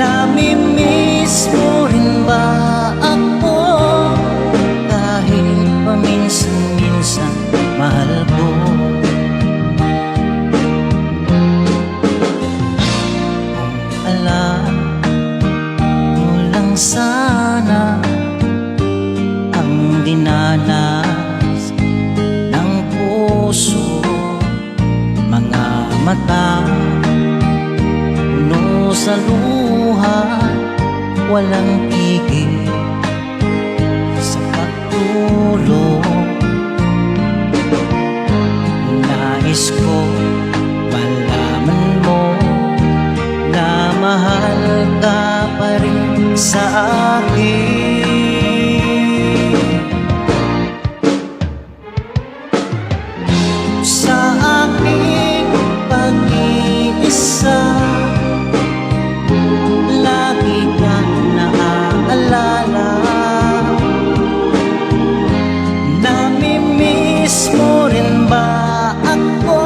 Namimiss mo rin ba ako? Kahit paminsan-minsan mahal ko. Kung alam mo lang sana ang dinanas ng puso, mga mata puno sa luha, walang tigil sa pagtulong. Nais ko malaman mo na mahal ka pa rin sa akin. Sa aking pag-iisa, lagi kang naaalala. Namimiss mo rin ba ako?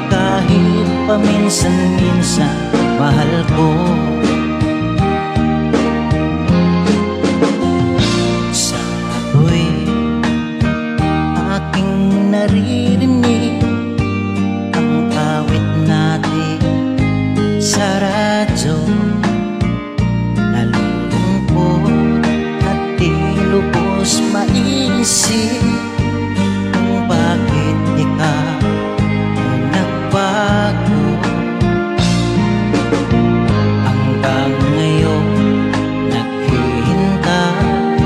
Kahit paminsan-minsan mahal ko. Sa tuwing aking naririnig ang awit natin sa radyo, nalulungkot at di lubos maisip kung bakit ikaw nagbago. Hanggang ngayon naghihintay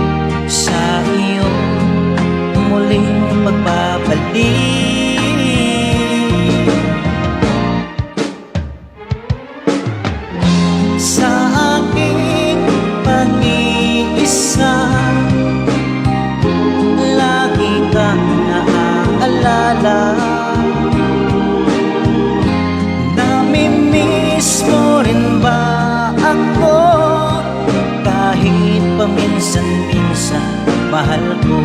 sa iyong muling pagbabalik. Sa aking pag-iisa, lagi kang naaalala. Namimiss mo rin ba ako? Kahit paminsan-minsan mahal ko.